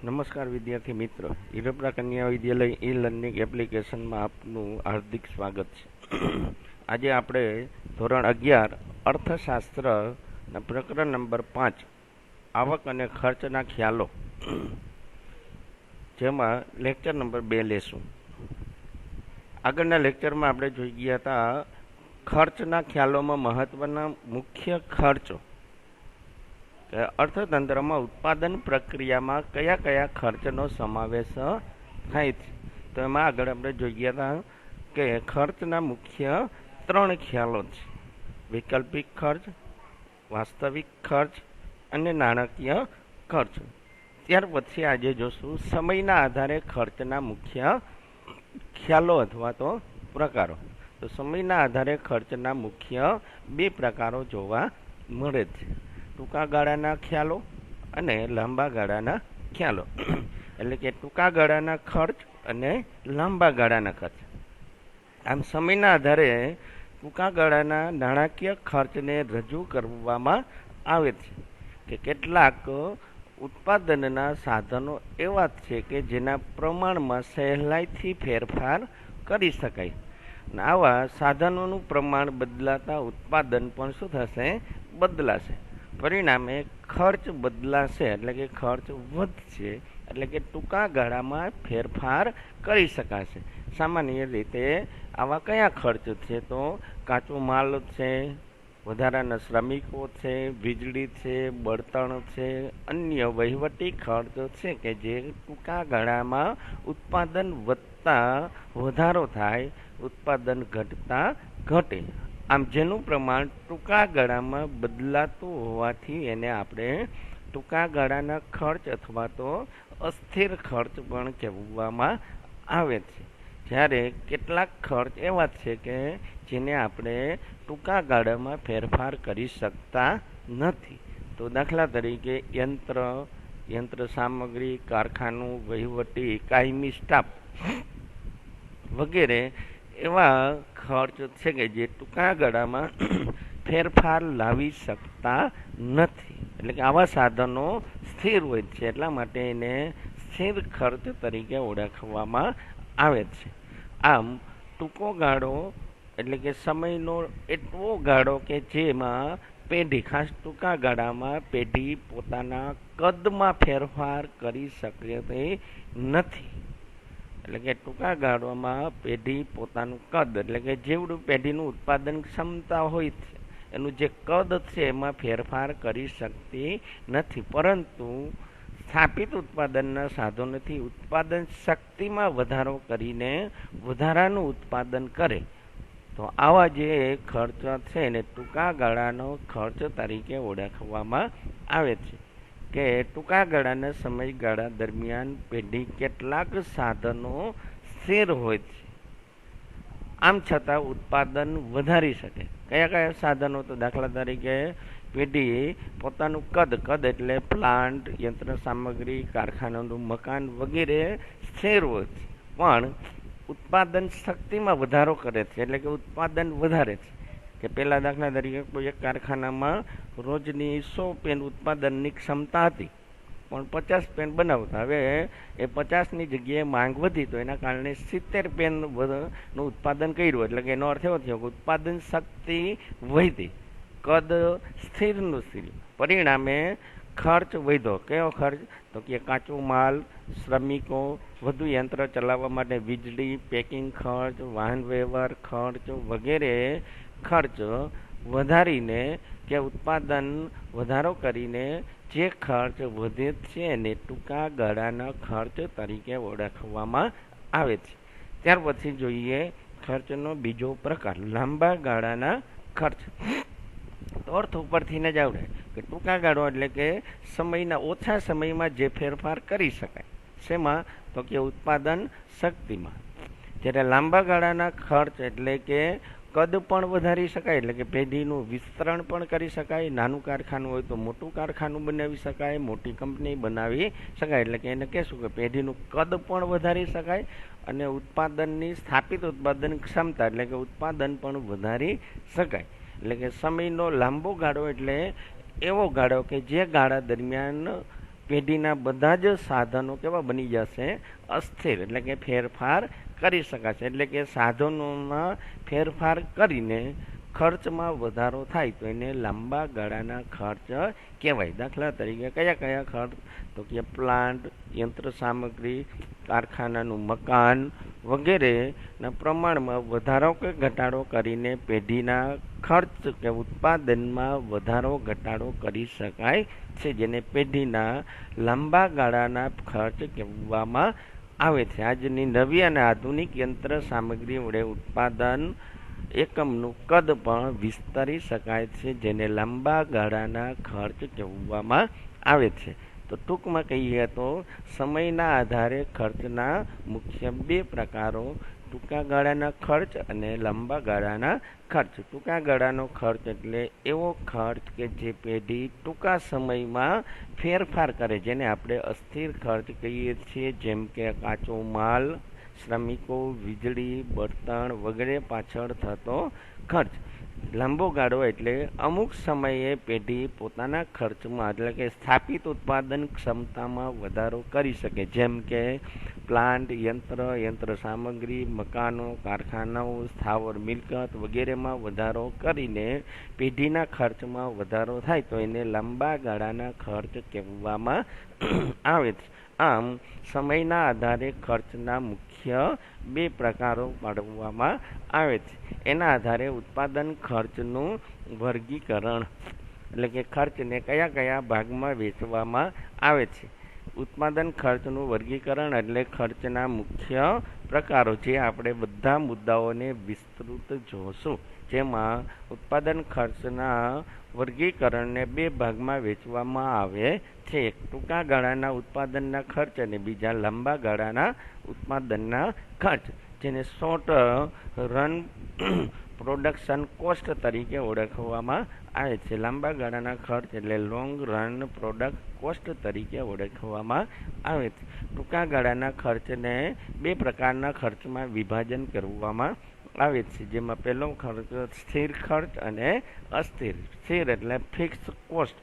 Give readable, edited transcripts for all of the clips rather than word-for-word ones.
નમસ્કાર વિદ્યાર્થી મિત્રો, ઈરપરા કન્યા વિદ્યાલય ઈ લર્નિંગ એપ્લિકેશનમાં આપનું હાર્દિક સ્વાગત છે. આજે આપણે ધોરણ 11 અર્થશાસ્ત્ર પ્રકરણ નંબર 5 આવક અને ખર્ચના ખ્યાલો જેમાં લેક્ચર નંબર 2 લેશું. આગળના લેક્ચરમાં આપણે જોઈ ગયા હતા ખર્ચના ખ્યાલોમાં મહત્વના મુખ્ય ખર્ચો, અર્થતંત્રમાં ઉત્પાદન પ્રક્રિયામાં કયા કયા ખર્ચનો સમાવેશ થાય છે. તો એમાં આગળ આપણે જોઈ ગયા હતા કે ખર્ચના મુખ્ય 3 ખ્યાલો છે: વૈકલ્પિક ખર્ચ, વાસ્તવિક ખર્ચ અને નાણાકીય ખર્ચ. ત્યાર પછી આજે જોશું સમયના આધારે ખર્ચના મુખ્ય ખ્યાલો અથવા તો પ્રકારો. તો સમયના આધારે ખર્ચના મુખ્ય 2 પ્રકારો જોવા મળે છે: ટૂંકા ગાળાના ખ્યાલો અને લાંબા ગાળાના ખ્યાલો. એટલે કે ટૂંકા ગાળાના ખર્ચ અને લાંબા ગાળાના ખર્ચ. આમ સમયના આધારે ટૂંકા ગાળાના નાણાકીય ખર્ચને રજૂ કરવામાં આવે છે કે કેટલાક ઉત્પાદનના સાધનો એવા છે કે જેના પ્રમાણમાં સહેલાઈથી ફેરફાર કરી શકાય. આવા સાધનોનું પ્રમાણ બદલાતા ઉત્પાદન પણ શું થશે? બદલાશે. પરિણામે ખર્ચ બદલાશે, એટલે કે ખર્ચ વધશે. એટલે કે ટૂંકા ગાળામાં ફેરફાર કરી શકાશે. સામાન્ય રીતે આવા કયા ખર્ચ છે? તો કાચો માલ છે, વધારાના શ્રમિકો છે, વીજળી છે, બળતણ છે, અન્ય વહીવટી ખર્ચ છે કે જે ટૂંકા ગાળામાં ઉત્પાદન વધતા વધારો થાય, ઉત્પાદન ઘટતા ઘટે. આમ જેનું પ્રમાણ ટૂંકા ગાળામાં બદલાતું હોવાથી એને આપણે ટૂંકા ગાળાના ખર્ચ અથવા તો અસ્થિર ખર્ચ પણ કહેવામાં આવે છે. જ્યારે કેટલાક ખર્ચ એવા છે કે જેને આપણે ટૂંકા ગાળામાં ફેરફાર કરી શકતા નથી. તો દાખલા તરીકે યંત્ર સામગ્રી, કારખાનું, વહીવટી, કાયમી સ્ટાફ વગેરે એવા ખર્ચ છે કે જે ટૂંકા ગાળામાં ફેરફાર લાવી શકતા નથી. એટલે કે આવા સાધનો સ્થિર હોય છે, એટલા માટે એને સ્થિર ખર્ચ તરીકે ઓળખવામાં આવે છે. આમ ટૂંકો ગાળો એટલે કે સમયનો એટલો ગાળો કે જેમાં પેઢી, ખાસ ટૂંકા ગાળામાં પેઢી પોતાના કદમાં ફેરફાર કરી શકતી નથી. એટલે કે ટૂંકા ગાળામાં પેઢી પોતાનું કદ, એટલે કે જેવડું પેઢીનું ઉત્પાદન ક્ષમતા હોય છે એનું જે કદ છે એમાં ફેરફાર કરી શકતી નથી. પરંતુ સ્થાપિત ઉત્પાદનના સાધનોથી ઉત્પાદન શક્તિમાં વધારો કરીને વધારાનું ઉત્પાદન કરે. તો આવા જે ખર્ચ છે એને ટૂંકા ગાળાનો ખર્ચ તરીકે ઓળખવામાં આવે છે. કે ટૂંકા ગાળાના સમયગાળા દરમિયાન પેઢી કેટલાક સાધનો સ્થિર હોય છે, આમ છતાં ઉત્પાદન વધારી શકે. કયા કયા સાધનો? તો દાખલા તરીકે પેઢી પોતાનું કદ એટલે પ્લાન્ટ, યંત્ર સામગ્રી, કારખાનાનું મકાન વગેરે સ્થિર હોય છે, પણ ઉત્પાદન શક્તિમાં વધારો કરે છે. એટલે કે ઉત્પાદન વધારે છે. કે પહેલાં દાખલા તરીકે કોઈ એક કારખાનામાં રોજની 100 પેન ઉત્પાદનની ક્ષમતા હતી, પણ 50 પેન બનાવતા. હવે એ 50ની જગ્યાએ માંગ વધી, તો એના કારણે 70 પેનનું ઉત્પાદન કર્યું. એટલે કે એનો અર્થ એવો થયો કે ઉત્પાદન શક્તિ વધી, કદ સ્થિરનું સ્થિર. પરિણામે ખર્ચ વધ્યો. કયો ખર્ચ? તો કે કાચો માલ, શ્રમિકો, વધુ યંત્ર ચલાવવા માટે વીજળી, પેકિંગ ખર્ચ, વાહન વ્યવહાર ખર્ચ વગેરે ખર્ચ વધારીને કે ઉત્પાદન વધારો કરીને જે ખર્ચ વધે છે એને ટૂંકા ગાળાના ખર્ચ તરીકે ઓળખવામાં આવે છે. ત્યાર પછી જોઈએ ખર્ચનો બીજો પ્રકાર, લાંબા ગાળાના ખર્ચ. તો અર્થ ઉપરથી જ આવડે કે ટૂંકા ગાળો એટલે કે સમયના ઓછા સમયમાં જે ફેરફાર કરી શકાય. શેમાં? તો કે ઉત્પાદન શક્તિમાં. જ્યારે લાંબા ગાળાના ખર્ચ એટલે કે કદ પણ વધારી શકાય, એટલે કે પેઢીનું વિસ્તરણ પણ કરી શકાય. નાનું કારખાનું હોય તો મોટું કારખાનું બનાવી શકાય, મોટી કંપની બનાવી શકાય. એટલે કે એને કહેશું કે પેઢીનું કદ પણ વધારી શકાય અને ઉત્પાદનની સ્થાપિત ઉત્પાદન ક્ષમતા એટલે કે ઉત્પાદન પણ વધારી શકાય. એટલે કે સમયનો લાંબો ગાળો એટલે એવો ગાળો કે જે ગાળા દરમિયાન પેઢીના બધા જ સાધનો કેવા બની જશે? અસ્થિર, એટલે કે ફેરફાર કરી શકાશે. એટલે કે સાધનોમાં ફેરફાર કરીને ખર્ચમાં વધારો થાય તો એને લાંબા ગાળાના ખર્ચ કહેવાય. દાખલા તરીકે કયા કયા ખર્ચ? તો કે પ્લાન્ટ, યંત્ર સામગ્રી, કારખાનાનું મકાન વગેરેના પ્રમાણમાં વધારો કે ઘટાડો કરીને પેઢીના ખર્ચ કે ઉત્પાદનમાં વધારો ઘટાડો કરી શકાય છે, જેને પેઢીના લાંબા ગાળાના ખર્ચ કહેવામાં આવે છે. આજની નવી અને આધુનિક યંત્ર સામગ્રી વડે ઉત્પાદન એકમનું કદ પણ વિસ્તારી શકાય છે, જેને લાંબા ગાળાના ખર્ચ કહેવામાં આવે છે. તો ટૂંકમાં કહીએ તો સમયના આધારે ખર્ચના મુખ્ય બે પ્રકારો ટૂંકા ગાળાના ખર્ચ અને લાંબા ગાળાના ખર્ચ. ટૂંકા ગાળાનો ખર્ચ એટલે એવો ખર્ચ કે જે પેઢી ટૂંકા સમયમાં ફેરફાર કરે, જેને આપણે અસ્થિર ખર્ચ કહીએ છીએ, જેમ કે કાચો માલ, શ્રમિકો, વીજળી, બળતણ વગેરે પાછળ થતો ખર્ચ. લાંબો ગાળો એટલે અમુક સમયે પેઢી પોતાના ખર્ચમાં એટલે કે સ્થાપિત ઉત્પાદન ક્ષમતામાં વધારો કરી શકે, જેમ કે પ્લાન્ટ, યંત્ર સામગ્રી, મકાનો, કારખાનાઓ, સ્થાવર મિલકત વગેરેમાં વધારો કરીને પેઢીના ખર્ચમાં વધારો થાય તો એને લાંબા ગાળાના ખર્ચ કહેવામાં આવે છે. આમ સમયના આધારે ખર્ચના મુખ્ય બે પ્રકારો પાડવામાં આવે છે. એના આધારે ઉત્પાદન ખર્ચનું વર્ગીકરણ, એટલે કે ખર્ચને કયા કયા ભાગમાં વહેંચવામાં આવે છે. ઉત્પાદન ખર્ચનું વર્ગીકરણ એટલે ખર્ચના મુખ્ય પ્રકારો, જે આપણે બધા મુદ્દાઓને વિસ્તૃત જોશું. જેમાં ઉત્પાદન ખર્ચના વર્ગીકરણને બે ભાગમાં વહેંચવામાં આવે છે. એક ટૂંકા ગાળાના ઉત્પાદનના ખર્ચ અને બીજા લાંબા ગાળાના ઉત્પાદનના ખર્ચ, જેને શોર્ટ રન પ્રોડક્શન કોસ્ટ તરીકે ઓળખવામાં આવે છે. લાંબા ગાળાના ખર્ચ એટલે લોંગ રન પ્રોડક્ટ કોસ્ટ તરીકે ઓળખવામાં આવે છે. ટૂંકા ગાળાના ખર્ચને બે પ્રકારના ખર્ચમાં વિભાજન કરવામાં આવે છે, જેમાં પહેલો ખર્ચ સ્થિર ખર્ચ અને અસ્થિર. સ્થિર એટલે ફિક્સ કોસ્ટ,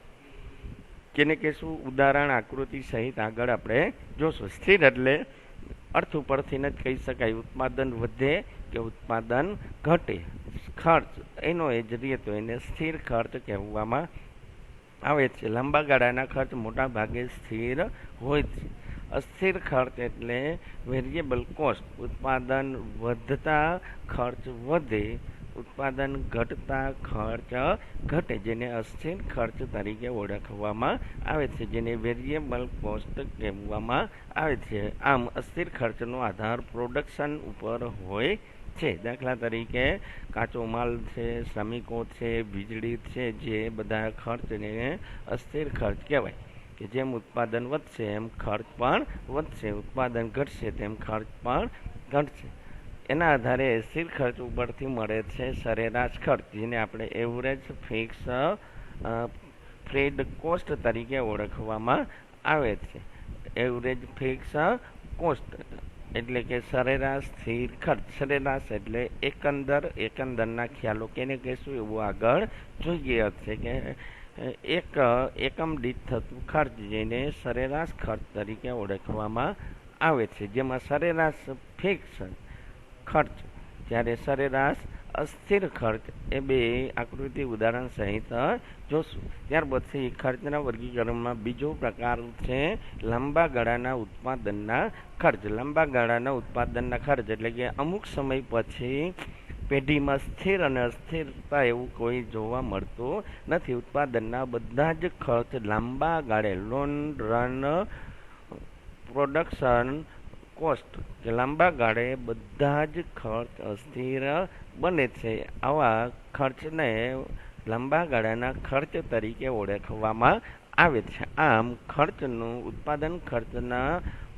જેને કહેશું ઉદાહરણ આકૃતિ સહિત આગળ આપણે જોશું. સ્થિર એટલે અર્થ ઉપરથી જ કહી શકાય ઉત્પાદન વધે કે ઉત્પાદન ઘટે, ખર્ચ એનો એ જ રહે તો એને સ્થિર ખર્ચ કહેવામાં આવે છે. લાંબા ગાળાના ખર્ચ મોટા ભાગે સ્થિર હોય છે. અસ્થિર ખર્ચ એટલે વેરિયેબલ કોસ્ટ, ઉત્પાદન વધતા ખર્ચ વધે, ઉત્પાદન ઘટતા ખર્ચ ઘટે, જેને અસ્થિર ખર્ચ તરીકે ઓળખવામાં આવે છે, જેને વેરિયેબલ કોસ્ટ કહેવામાં આવે છે. આમ અસ્થિર ખર્ચનો આધાર પ્રોડક્શન ઉપર હોય છે. દાખલા તરીકે કાચો માલ છે, શ્રમિકો છે, વીજળી છે, જે બધા ખર્ચને અસ્થિર ખર્ચ કહેવાય. કે જેમ ઉત્પાદન વધશે એમ ખર્ચ પણ વધશે, ઉત્પાદન ઘટશે તેમ ખર્ચ પણ ઘટશે. એના આધારે સ્થિર ખર્ચ ઉપરથી મળે છે સરેરાશ ખર્ચ, જેને આપણે એવરેજ ફિક્સ ફ્રેડ કોસ્ટ તરીકે ઓળખવામાં આવે છે. એવરેજ ફિક્સ કોસ્ટ એટલે કે સરેરાશ સ્થિર ખર્ચ. સરેરાશ એટલે એકંદરના ખ્યાલો કેને કહેશું એવું આગળ જોઈએ છે કે એકમ દીઠ થતું ખર્ચ, જેને સરેરાશ ખર્ચ તરીકે ઓળખવામાં આવે છે. જેમાં સરેરાશ ફિક્સ ખર્ચ જ્યારે સરેરાશ અસ્થિર ખર્ચ, એ બે આકૃતિ ઉદાહરણ સહિત જોશું. ત્યાર પછી ખર્ચના વર્ગીકરણમાં બીજો પ્રકાર છે લાંબા ગાળાના ઉત્પાદનના ખર્ચ. લાંબા ગાળાના ઉત્પાદનના ખર્ચ એટલે કે અમુક સમય પછી પેઢીમાં સ્થિર અને અસ્થિરતા એવું કોઈ જોવા મળતું નથી. ઉત્પાદનના બધા જ ખર્ચ લાંબા ગાળે લોંગ રન પ્રોડક્શન કોસ્ટ કે લાંબા ગાળે બધા જ ખર્ચ અસ્થિર બને છે. આવા ખર્ચને લાંબા ગાળાના ખર્ચ તરીકે ઓળખવામાં આવે છે. આમ ખર્ચનું ઉત્પાદન ખર્ચના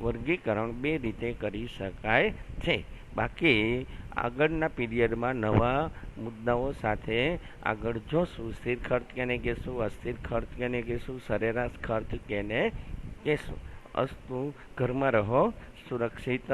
વર્ગીકરણ બે રીતે કરી શકાય છે. બાકી આગળના પીરિયડમાં નવા મુદ્દાઓ સાથે આગળ જોશું. સ્થિર ખર્ચ કેને કહેશું, અસ્થિર ખર્ચ કેને કહેશું, સરેરાશ ખર્ચ કેને કહેશું. અસ્તુ, ઘરમાં રહો સુરક્ષિત